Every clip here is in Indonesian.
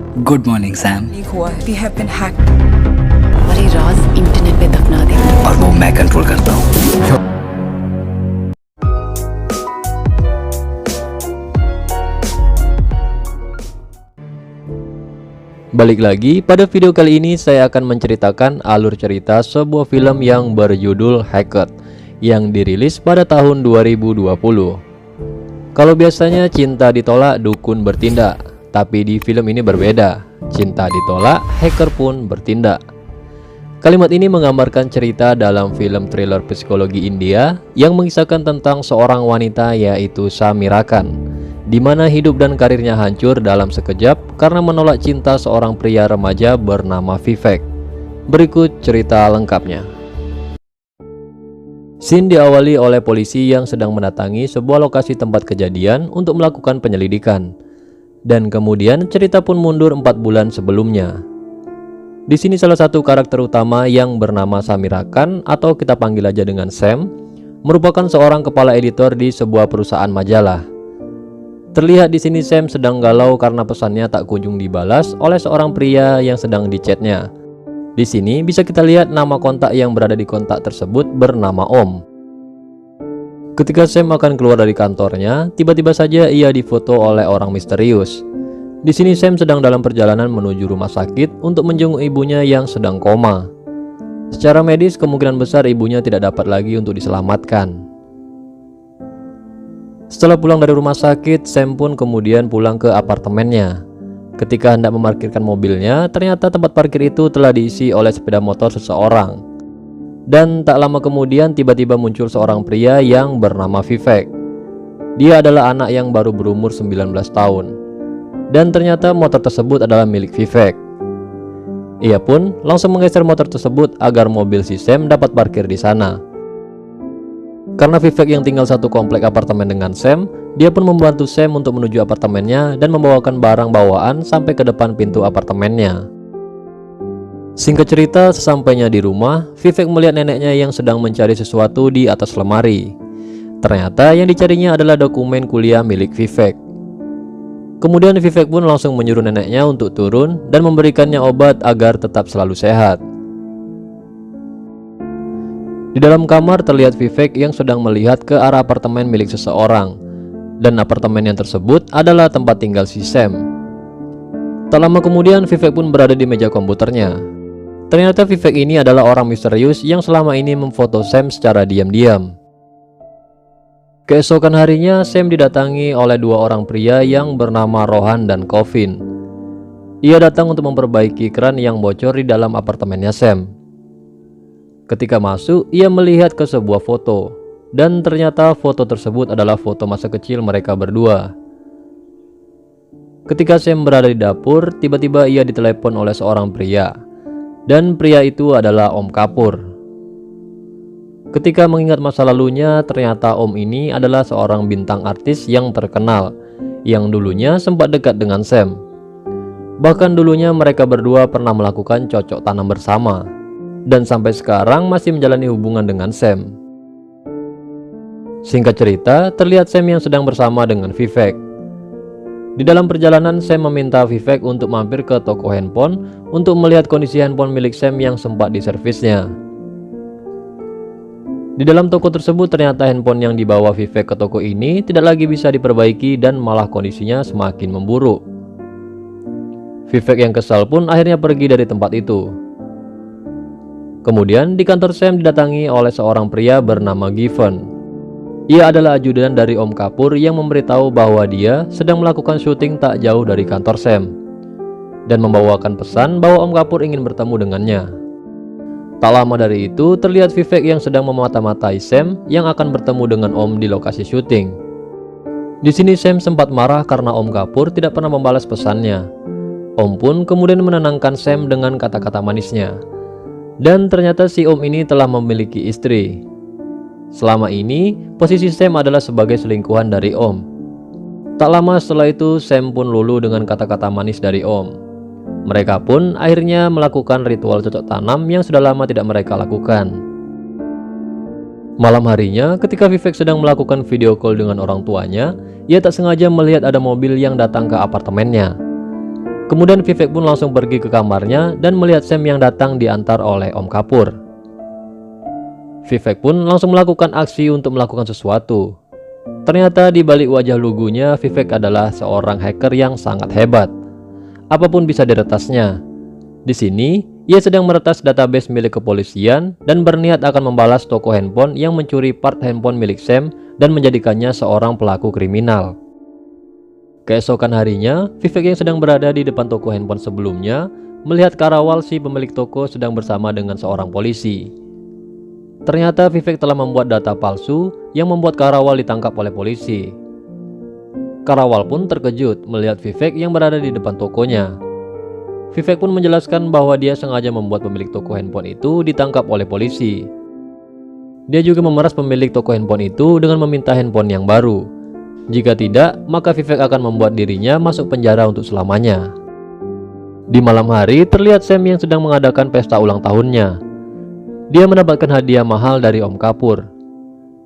Good morning Sam. Leak हुआ है, we have been hacked। हमारे राज इंटरनेट पे दफना दे। और वो मैं कंट्रोल करता हूँ। Balik lagi, pada video kali ini saya akan menceritakan alur cerita sebuah film yang berjudul Hacked yang dirilis pada tahun 2020. Kalau biasanya cinta ditolak, dukun bertindak, tapi di film ini berbeda. Cinta ditolak, hacker pun bertindak. Kalimat ini menggambarkan cerita dalam film thriller psikologi India yang mengisahkan tentang seorang wanita yaitu Samira Khan, di mana hidup dan karirnya hancur dalam sekejap karena menolak cinta seorang pria remaja bernama Vivek. Berikut cerita lengkapnya. Scene diawali oleh polisi yang sedang mendatangi sebuah lokasi tempat kejadian untuk melakukan penyelidikan. Dan kemudian cerita pun mundur 4 bulan sebelumnya. Di sini salah satu karakter utama yang bernama Samira Khan, atau kita panggil aja dengan Sam, merupakan seorang kepala editor di sebuah perusahaan majalah. Terlihat di sini Sam sedang galau karena pesannya tak kunjung dibalas oleh seorang pria yang sedang di-chatnya. Di sini bisa kita lihat nama kontak yang berada di kontak tersebut bernama Om. Ketika Sam akan keluar dari kantornya, tiba-tiba saja ia difoto oleh orang misterius. Di sini Sam sedang dalam perjalanan menuju rumah sakit untuk menjenguk ibunya yang sedang koma. Secara medis kemungkinan besar ibunya tidak dapat lagi untuk diselamatkan. Setelah pulang dari rumah sakit, Sam pun kemudian pulang ke apartemennya. Ketika hendak memarkirkan mobilnya, ternyata tempat parkir itu telah diisi oleh sepeda motor seseorang. Dan tak lama kemudian tiba-tiba muncul seorang pria yang bernama Vivek. Dia adalah anak yang baru berumur 19 tahun. Dan ternyata motor tersebut adalah milik Vivek. Ia pun langsung menggeser motor tersebut agar mobil si Sam dapat parkir di sana. Karena Vivek yang tinggal satu komplek apartemen dengan Sam, dia pun membantu Sam untuk menuju apartemennya dan membawakan barang bawaan sampai ke depan pintu apartemennya. Singkat cerita, sesampainya di rumah, Vivek melihat neneknya yang sedang mencari sesuatu di atas lemari. Ternyata yang dicarinya adalah dokumen kuliah milik Vivek. Kemudian Vivek pun langsung menyuruh neneknya untuk turun dan memberikannya obat agar tetap selalu sehat. Di dalam kamar terlihat Vivek yang sedang melihat ke arah apartemen milik seseorang, dan apartemen yang tersebut adalah tempat tinggal si Sam. Tak lama kemudian Vivek pun berada di meja komputernya. Ternyata Vivek ini adalah orang misterius yang selama ini memfoto Sam secara diam-diam. Keesokan harinya Sam didatangi oleh 2 orang pria yang bernama Rohan dan Kovin. Ia datang untuk memperbaiki keran yang bocor di dalam apartemennya Sam. Ketika masuk, ia melihat ke sebuah foto, dan ternyata foto tersebut adalah foto masa kecil mereka berdua. Ketika Sam berada di dapur, tiba-tiba ia ditelepon oleh seorang pria, dan pria itu adalah Om Kapur. Ketika mengingat masa lalunya, ternyata Om ini adalah seorang bintang artis yang terkenal, yang dulunya sempat dekat dengan Sam. Bahkan dulunya mereka berdua pernah melakukan cocok tanam bersama. Dan sampai sekarang masih menjalani hubungan dengan Sam. Singkat cerita, terlihat Sam yang sedang bersama dengan Vivek. Di dalam perjalanan, Sam meminta Vivek untuk mampir ke toko handphone untuk melihat kondisi handphone milik Sam yang sempat diservisnya. Di dalam toko tersebut ternyata handphone yang dibawa Vivek ke toko ini tidak lagi bisa diperbaiki dan malah kondisinya semakin memburuk. Vivek yang kesal pun akhirnya pergi dari tempat itu. Kemudian di kantor Sam didatangi oleh seorang pria bernama Given. Ia adalah ajudan dari Om Kapur yang memberitahu bahwa dia sedang melakukan syuting tak jauh dari kantor Sam, dan membawakan pesan bahwa Om Kapur ingin bertemu dengannya. Tak lama dari itu terlihat Vivek yang sedang memata-matai Sam yang akan bertemu dengan Om di lokasi syuting. Di sini Sam sempat marah karena Om Kapur tidak pernah membalas pesannya. Om pun kemudian menenangkan Sam dengan kata-kata manisnya. Dan ternyata si Om ini telah memiliki istri. Selama ini, posisi Sam adalah sebagai selingkuhan dari Om. Tak lama setelah itu, Sam pun luluh dengan kata-kata manis dari Om. Mereka pun akhirnya melakukan ritual cocok tanam yang sudah lama tidak mereka lakukan. Malam harinya, ketika Vivek sedang melakukan video call dengan orang tuanya, ia tak sengaja melihat ada mobil yang datang ke apartemennya. Kemudian Vivek pun langsung pergi ke kamarnya dan melihat Sam yang datang diantar oleh Om Kapur. Vivek pun langsung melakukan aksi untuk melakukan sesuatu. Ternyata di balik wajah lugunya, Vivek adalah seorang hacker yang sangat hebat. Apapun bisa diretasnya. Di sini, ia sedang meretas database milik kepolisian dan berniat akan membalas toko handphone yang mencuri part handphone milik Sam dan menjadikannya seorang pelaku kriminal. Keesokan harinya, Vivek yang sedang berada di depan toko handphone sebelumnya melihat karawal si pemilik toko sedang bersama dengan seorang polisi. Ternyata Vivek telah membuat data palsu yang membuat karawal ditangkap oleh polisi. Karawal pun terkejut melihat Vivek yang berada di depan tokonya. Vivek pun menjelaskan bahwa dia sengaja membuat pemilik toko handphone itu ditangkap oleh polisi. Dia juga memeras pemilik toko handphone itu dengan meminta handphone yang baru. Jika tidak, maka Vivek akan membuat dirinya masuk penjara untuk selamanya. Di malam hari, terlihat Sam yang sedang mengadakan pesta ulang tahunnya. Dia mendapatkan hadiah mahal dari Om Kapur.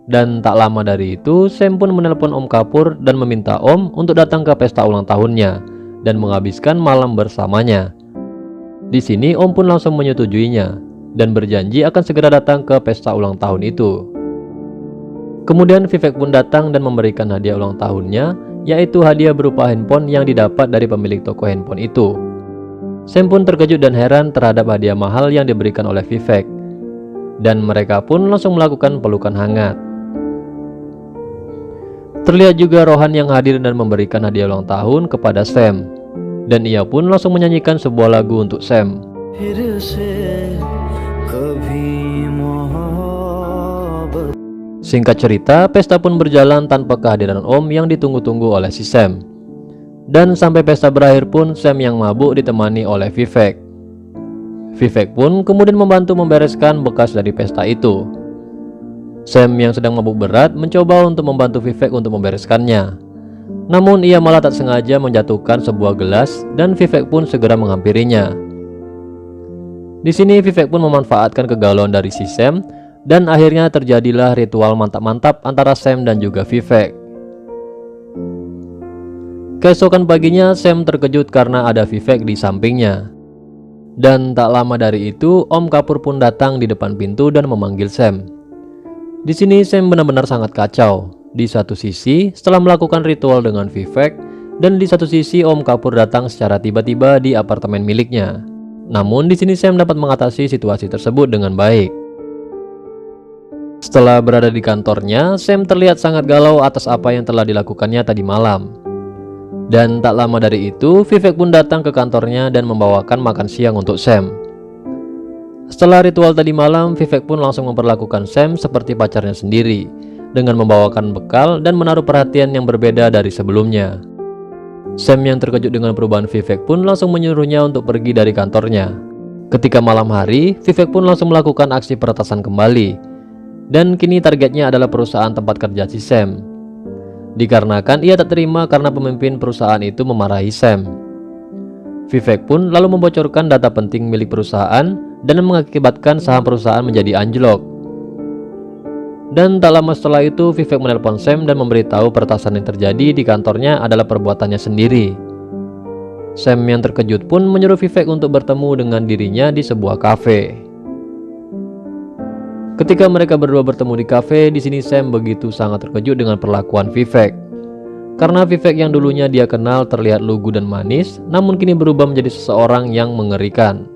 Dan tak lama dari itu, Sam pun menelpon Om Kapur dan meminta Om untuk datang ke pesta ulang tahunnya dan menghabiskan malam bersamanya. Di sini Om pun langsung menyetujuinya dan berjanji akan segera datang ke pesta ulang tahun itu. Kemudian Vivek pun datang dan memberikan hadiah ulang tahunnya, yaitu hadiah berupa handphone yang didapat dari pemilik toko handphone itu. Sam pun terkejut dan heran terhadap hadiah mahal yang diberikan oleh Vivek. Dan mereka pun langsung melakukan pelukan hangat. Terlihat juga Rohan yang hadir dan memberikan hadiah ulang tahun kepada Sam. Dan ia pun langsung menyanyikan sebuah lagu untuk Sam. Singkat cerita, pesta pun berjalan tanpa kehadiran Om yang ditunggu-tunggu oleh si Sam. Dan sampai pesta berakhir pun Sam yang mabuk ditemani oleh Vivek. Vivek pun kemudian membantu membereskan bekas dari pesta itu. Sam yang sedang mabuk berat mencoba untuk membantu Vivek untuk membereskannya. Namun ia malah tak sengaja menjatuhkan sebuah gelas dan Vivek pun segera menghampirinya. Di sini Vivek pun memanfaatkan kegalauan dari si Sam dan akhirnya terjadilah ritual mantap-mantap antara Sam dan juga Vivek. Keesokan paginya Sam terkejut karena ada Vivek di sampingnya. Dan tak lama dari itu Om Kapur pun datang di depan pintu dan memanggil Sam. Di sini Sam benar-benar sangat kacau. Di satu sisi setelah melakukan ritual dengan Vivek, dan di satu sisi Om Kapur datang secara tiba-tiba di apartemen miliknya. Namun di sini Sam dapat mengatasi situasi tersebut dengan baik. Setelah berada di kantornya, Sam terlihat sangat galau atas apa yang telah dilakukannya tadi malam. Dan tak lama dari itu, Vivek pun datang ke kantornya dan membawakan makan siang untuk Sam. Setelah ritual tadi malam, Vivek pun langsung memperlakukan Sam seperti pacarnya sendiri, dengan membawakan bekal dan menaruh perhatian yang berbeda dari sebelumnya. Sam yang terkejut dengan perubahan Vivek pun langsung menyuruhnya untuk pergi dari kantornya. Ketika malam hari, Vivek pun langsung melakukan aksi peretasan kembali. Dan kini targetnya adalah perusahaan tempat kerja si Sam. Dikarenakan ia tak terima karena pemimpin perusahaan itu memarahi Sam. Vivek pun lalu membocorkan data penting milik perusahaan dan mengakibatkan saham perusahaan menjadi anjlok. Dan tak lama setelah itu Vivek menelpon Sam dan memberitahu peretasan yang terjadi di kantornya adalah perbuatannya sendiri. Sam yang terkejut pun menyuruh Vivek untuk bertemu dengan dirinya di sebuah kafe. Ketika mereka berdua bertemu di kafe, di sini Sam begitu sangat terkejut dengan perlakuan Vivek. Karena Vivek yang dulunya dia kenal terlihat lugu dan manis, namun kini berubah menjadi seseorang yang mengerikan.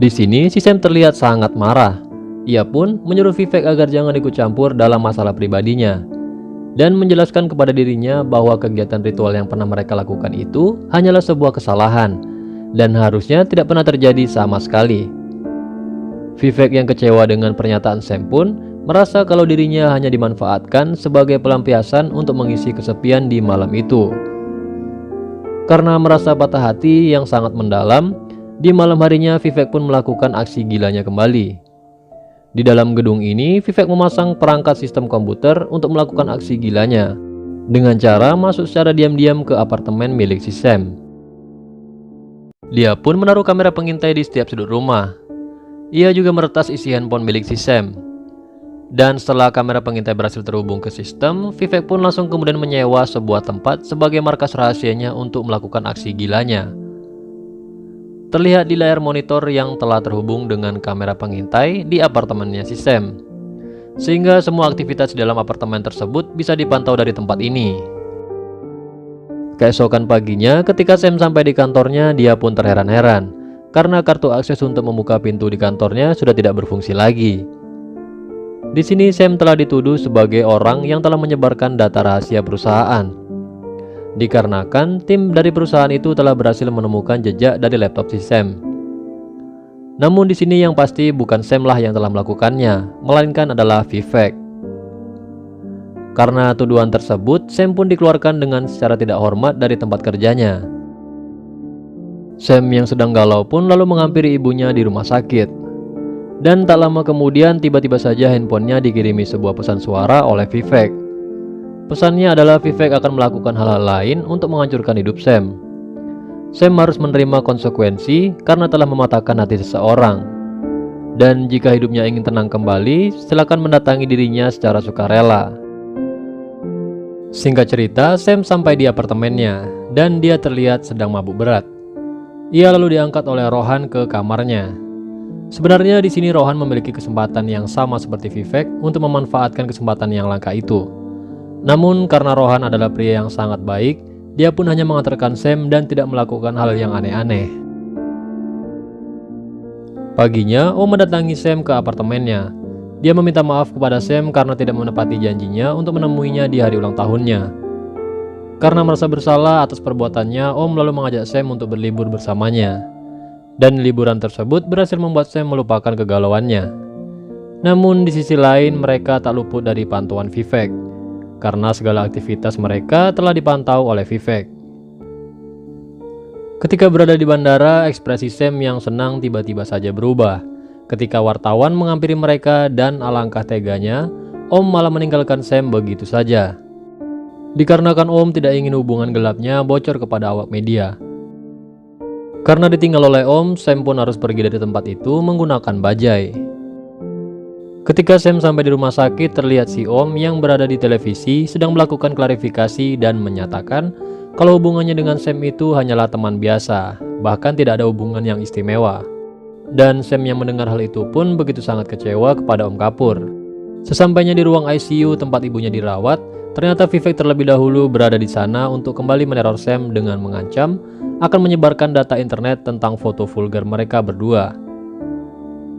Di sini si Sam terlihat sangat marah. Ia pun menyuruh Vivek agar jangan ikut campur dalam masalah pribadinya, dan menjelaskan kepada dirinya bahwa kegiatan ritual yang pernah mereka lakukan itu hanyalah sebuah kesalahan, dan harusnya tidak pernah terjadi sama sekali. Vivek yang kecewa dengan pernyataan Sam pun merasa kalau dirinya hanya dimanfaatkan sebagai pelampiasan untuk mengisi kesepian di malam itu. Karena merasa patah hati yang sangat mendalam, di malam harinya Vivek pun melakukan aksi gilanya kembali. Di dalam gedung ini, Vivek memasang perangkat sistem komputer untuk melakukan aksi gilanya, dengan cara masuk secara diam-diam ke apartemen milik si Sam. Dia pun menaruh kamera pengintai di setiap sudut rumah. Ia juga meretas isi handphone milik si Sam. Dan setelah kamera pengintai berhasil terhubung ke sistem, Vivek pun langsung kemudian menyewa sebuah tempat sebagai markas rahasianya untuk melakukan aksi gilanya. terlihat di layar monitor yang telah terhubung dengan kamera pengintai di apartemennya si Sam, sehingga semua aktivitas di dalam apartemen tersebut bisa dipantau dari tempat ini. Keesokan paginya, ketika Sam sampai di kantornya, dia pun terheran-heran karena kartu akses untuk membuka pintu di kantornya sudah tidak berfungsi lagi. Di sini Sam telah dituduh sebagai orang yang telah menyebarkan data rahasia perusahaan, dikarenakan tim dari perusahaan itu telah berhasil menemukan jejak dari laptop si Sam. Namun di sini yang pasti bukan Sam lah yang telah melakukannya, melainkan adalah Vivek. Karena tuduhan tersebut, Sam pun dikeluarkan dengan secara tidak hormat dari tempat kerjanya. Sam yang sedang galau pun lalu menghampiri ibunya di rumah sakit. Dan tak lama kemudian tiba-tiba saja handphonenya dikirimi sebuah pesan suara oleh Vivek. Pesannya adalah Vivek akan melakukan hal-hal lain untuk menghancurkan hidup Sam. Sam harus menerima konsekuensi karena telah mematahkan hati seseorang. Dan jika hidupnya ingin tenang kembali, silakan mendatangi dirinya secara sukarela. Singkat cerita, Sam sampai di apartemennya dan dia terlihat sedang mabuk berat. Ia lalu diangkat oleh Rohan ke kamarnya. Sebenarnya di sini Rohan memiliki kesempatan yang sama seperti Vivek untuk memanfaatkan kesempatan yang langka itu. Namun karena Rohan adalah pria yang sangat baik, dia pun hanya mengantarkan Sam dan tidak melakukan hal yang aneh-aneh. Paginya, Om mendatangi Sam ke apartemennya. Dia meminta maaf kepada Sam karena tidak menepati janjinya untuk menemuinya di hari ulang tahunnya. Karena merasa bersalah atas perbuatannya, Om lalu mengajak Sam untuk berlibur bersamanya. Dan liburan tersebut berhasil membuat Sam melupakan kegalauannya. Namun di sisi lain mereka tak luput dari pantauan Vivek, karena segala aktivitas mereka telah dipantau oleh Vivek. Ketika berada di bandara, ekspresi Sam yang senang tiba-tiba saja berubah ketika wartawan menghampiri mereka dan alangkah teganya, Om malah meninggalkan Sam begitu saja. Dikarenakan Om tidak ingin hubungan gelapnya bocor kepada awak media. Karena ditinggal oleh Om, Sam pun harus pergi dari tempat itu menggunakan bajai. Ketika Sam sampai di rumah sakit, terlihat si Om yang berada di televisi sedang melakukan klarifikasi dan menyatakan kalau hubungannya dengan Sam itu hanyalah teman biasa, bahkan tidak ada hubungan yang istimewa. Dan Sam yang mendengar hal itu pun begitu sangat kecewa kepada Om Kapur. Sesampainya di ruang ICU tempat ibunya dirawat, ternyata Vivek terlebih dahulu berada di sana untuk kembali meneror Sam dengan mengancam akan menyebarkan data internet tentang foto vulgar mereka berdua.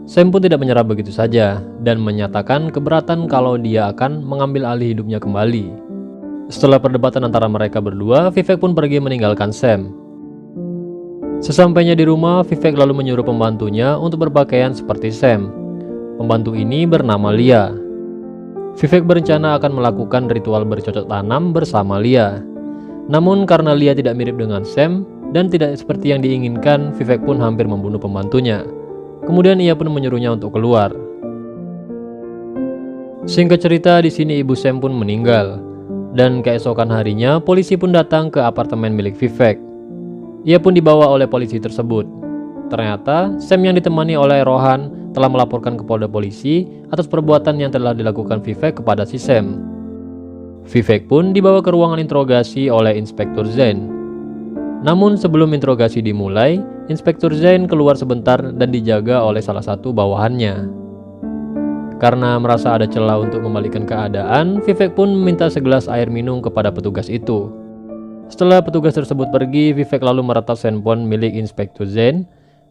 Sam pun tidak menyerah begitu saja dan menyatakan keberatan kalau dia akan mengambil alih hidupnya kembali. Setelah perdebatan antara mereka berdua, Vivek pun pergi meninggalkan Sam. Sesampainya di rumah, Vivek lalu menyuruh pembantunya untuk berpakaian seperti Sam. Pembantu ini bernama Lia. Vivek berencana akan melakukan ritual bercocok tanam bersama Lia. Namun karena Lia tidak mirip dengan Sam dan tidak seperti yang diinginkan, Vivek pun hampir membunuh pembantunya. Kemudian ia pun menyuruhnya untuk keluar. Singkat cerita, di sini ibu Sam pun meninggal. Dan keesokan harinya, polisi pun datang ke apartemen milik Vivek. Ia pun dibawa oleh polisi tersebut. Ternyata Sam yang ditemani oleh Rohan telah melaporkan ke Polda polisi atas perbuatan yang telah dilakukan Vivek kepada si Sam. Vivek pun dibawa ke ruangan interogasi oleh Inspektur Zain. Namun sebelum interogasi dimulai, Inspektur Zain keluar sebentar dan dijaga oleh salah satu bawahannya. Karena merasa ada celah untuk membalikkan keadaan, Vivek pun meminta segelas air minum kepada petugas itu. Setelah petugas tersebut pergi, Vivek lalu meretas handphone milik Inspektur Zain.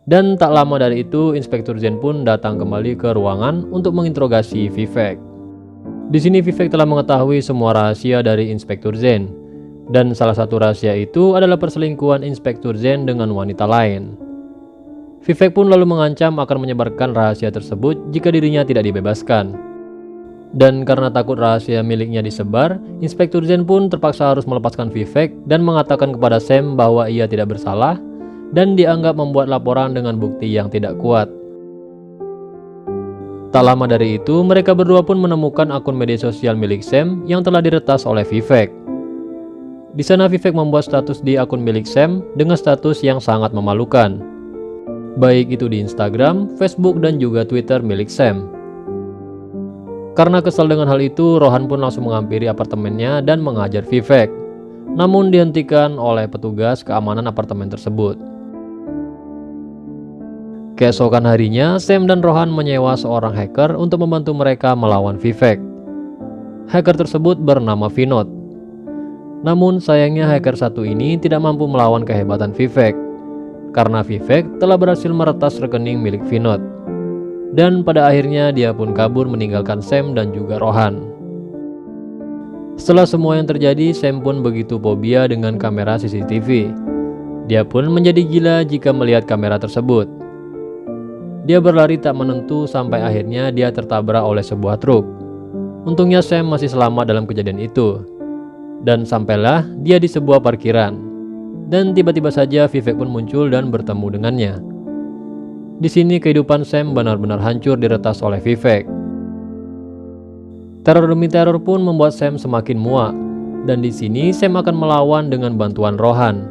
Dan tak lama dari itu, Inspektur Zain pun datang kembali ke ruangan untuk menginterogasi Vivek. Di sini Vivek telah mengetahui semua rahasia dari Inspektur Zain. Dan salah satu rahasia itu adalah perselingkuhan Inspektur Zain dengan wanita lain. Vivek pun lalu mengancam akan menyebarkan rahasia tersebut jika dirinya tidak dibebaskan. Dan karena takut rahasia miliknya disebar, Inspektur Zain pun terpaksa harus melepaskan Vivek dan mengatakan kepada Sam bahwa ia tidak bersalah dan dianggap membuat laporan dengan bukti yang tidak kuat. Tak lama dari itu, mereka berdua pun menemukan akun media sosial milik Sam yang telah diretas oleh Vivek. Di sana Vivek membuat status di akun milik Sam dengan status yang sangat memalukan, baik itu di Instagram, Facebook, dan juga Twitter milik Sam. Karena kesal dengan hal itu, Rohan pun langsung menghampiri apartemennya dan menghajar Vivek. Namun dihentikan oleh petugas keamanan apartemen tersebut. Keesokan harinya, Sam dan Rohan menyewa seorang hacker untuk membantu mereka melawan Vivek. Hacker tersebut bernama Vinod. Namun sayangnya hacker satu ini tidak mampu melawan kehebatan Vivek, karena Vivek telah berhasil meretas rekening milik Vinod. Dan pada akhirnya dia pun kabur meninggalkan Sam dan juga Rohan. Setelah semua yang terjadi, Sam pun begitu fobia dengan kamera CCTV. Dia pun menjadi gila jika melihat kamera tersebut. Dia berlari tak menentu sampai akhirnya dia tertabrak oleh sebuah truk. Untungnya Sam masih selamat dalam kejadian itu. Dan sampailah dia di sebuah parkiran. Dan tiba-tiba saja Vivek pun muncul dan bertemu dengannya. Di sini kehidupan Sam benar-benar hancur diretas oleh Vivek. Teror demi teror pun membuat Sam semakin muak. Dan di sini Sam akan melawan dengan bantuan Rohan.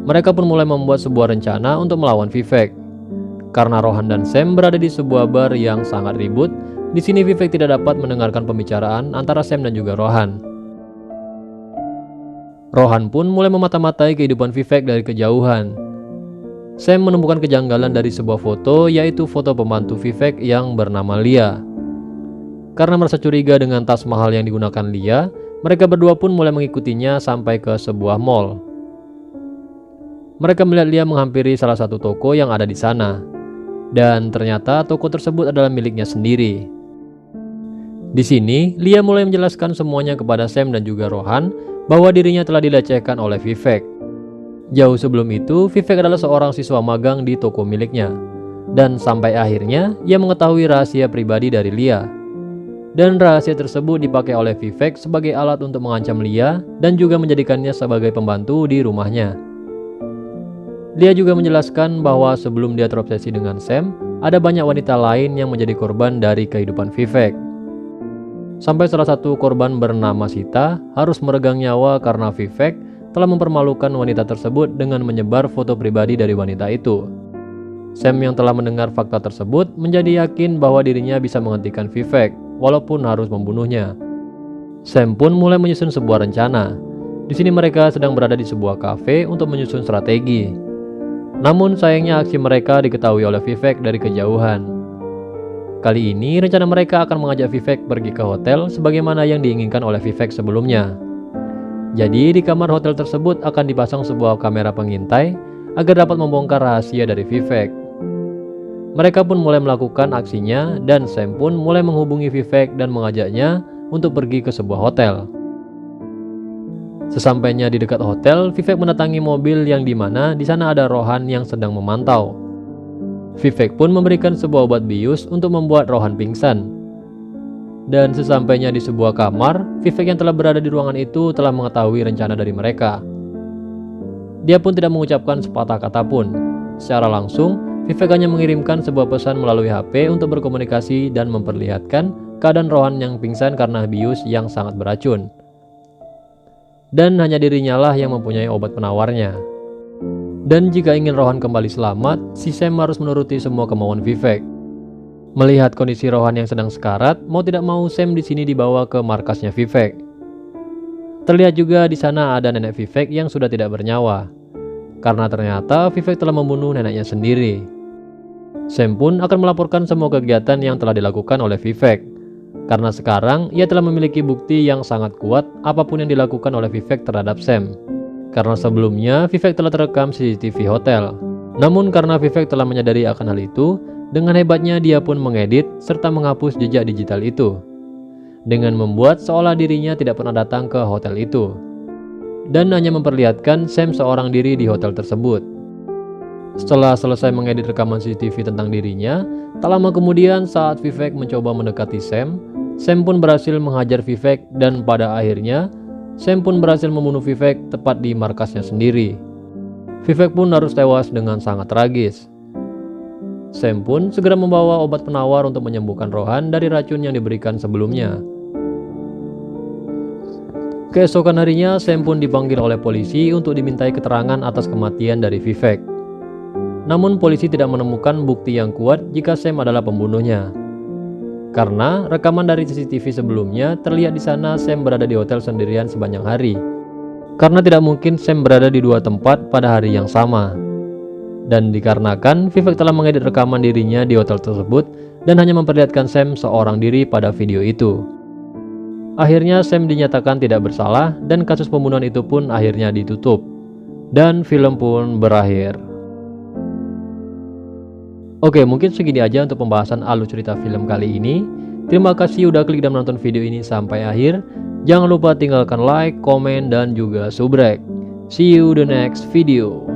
Mereka pun mulai membuat sebuah rencana untuk melawan Vivek. Karena Rohan dan Sam berada di sebuah bar yang sangat ribut, di sini Vivek tidak dapat mendengarkan pembicaraan antara Sam dan juga Rohan. Rohan pun mulai memata-matai kehidupan Vivek dari kejauhan. Sam menemukan kejanggalan dari sebuah foto, yaitu foto pembantu Vivek yang bernama Lia. Karena merasa curiga dengan tas mahal yang digunakan Lia, mereka berdua pun mulai mengikutinya sampai ke sebuah mall. Mereka melihat Lia menghampiri salah satu toko yang ada di sana. Dan ternyata toko tersebut adalah miliknya sendiri. Di sini, Lia mulai menjelaskan semuanya kepada Sam dan juga Rohan bahwa dirinya telah dilecehkan oleh Vivek. Jauh sebelum itu, Vivek adalah seorang siswa magang di toko miliknya. Dan sampai akhirnya, ia mengetahui rahasia pribadi dari Lia. Dan rahasia tersebut dipakai oleh Vivek sebagai alat untuk mengancam Lia dan juga menjadikannya sebagai pembantu di rumahnya. Lia juga menjelaskan bahwa sebelum dia terobsesi dengan Sam, ada banyak wanita lain yang menjadi korban dari kehidupan Vivek. Sampai salah satu korban bernama Sita harus meregang nyawa karena Vivek telah mempermalukan wanita tersebut dengan menyebar foto pribadi dari wanita itu. Sam yang telah mendengar fakta tersebut menjadi yakin bahwa dirinya bisa menghentikan Vivek walaupun harus membunuhnya. Sam pun mulai menyusun sebuah rencana. Di sini mereka sedang berada di sebuah kafe untuk menyusun strategi. Namun sayangnya aksi mereka diketahui oleh Vivek dari kejauhan. Kali ini rencana mereka akan mengajak Vivek pergi ke hotel sebagaimana yang diinginkan oleh Vivek sebelumnya. Jadi di kamar hotel tersebut akan dipasang sebuah kamera pengintai agar dapat membongkar rahasia dari Vivek. Mereka pun mulai melakukan aksinya dan Sam pun mulai menghubungi Vivek dan mengajaknya untuk pergi ke sebuah hotel. Sesampainya di dekat hotel, Vivek mendatangi mobil yang dimana di sana ada Rohan yang sedang memantau. Vivek pun memberikan sebuah obat bius untuk membuat Rohan pingsan. Dan sesampainya di sebuah kamar, Vivek yang telah berada di ruangan itu telah mengetahui rencana dari mereka. Dia pun tidak mengucapkan sepatah kata pun. Secara langsung, Vivek hanya mengirimkan sebuah pesan melalui HP untuk berkomunikasi dan memperlihatkan keadaan Rohan yang pingsan karena bius yang sangat beracun. Dan hanya dirinya lah yang mempunyai obat penawarnya. Dan jika ingin Rohan kembali selamat, si Sam harus menuruti semua kemauan Vivek. Melihat kondisi Rohan yang sedang sekarat, mau tidak mau Sam di sini dibawa ke markasnya Vivek. Terlihat juga di sana ada nenek Vivek yang sudah tidak bernyawa. Karena ternyata Vivek telah membunuh neneknya sendiri. Sam pun akan melaporkan semua kegiatan yang telah dilakukan oleh Vivek. Karena sekarang ia telah memiliki bukti yang sangat kuat apapun yang dilakukan oleh Vivek terhadap Sam. Karena sebelumnya Vivek telah terekam CCTV hotel. Namun karena Vivek telah menyadari akan hal itu, dengan hebatnya dia pun mengedit serta menghapus jejak digital itu. Dengan membuat seolah dirinya tidak pernah datang ke hotel itu. Dan hanya memperlihatkan Sam seorang diri di hotel tersebut. Setelah selesai mengedit rekaman CCTV tentang dirinya, tak lama kemudian saat Vivek mencoba mendekati Sam pun berhasil menghajar Vivek dan pada akhirnya Sam pun berhasil membunuh Vivek tepat di markasnya sendiri. Vivek pun harus tewas dengan sangat tragis. Sam pun segera membawa obat penawar untuk menyembuhkan Rohan dari racun yang diberikan sebelumnya. Keesokan harinya Sam pun dipanggil oleh polisi untuk dimintai keterangan atas kematian dari Vivek. Namun polisi tidak menemukan bukti yang kuat jika Sam adalah pembunuhnya. Karena rekaman dari CCTV sebelumnya terlihat di sana Sam berada di hotel sendirian sepanjang hari. Karena tidak mungkin Sam berada di dua tempat pada hari yang sama. Dan dikarenakan Vivek telah mengedit rekaman dirinya di hotel tersebut dan hanya memperlihatkan Sam seorang diri pada video itu. Akhirnya Sam dinyatakan tidak bersalah dan kasus pembunuhan itu pun akhirnya ditutup. Dan film pun berakhir. Oke, mungkin segini aja untuk pembahasan alur cerita film kali ini. Terima kasih udah klik dan menonton video ini sampai akhir. Jangan lupa tinggalkan like, komen, dan juga subrek. See you the next video.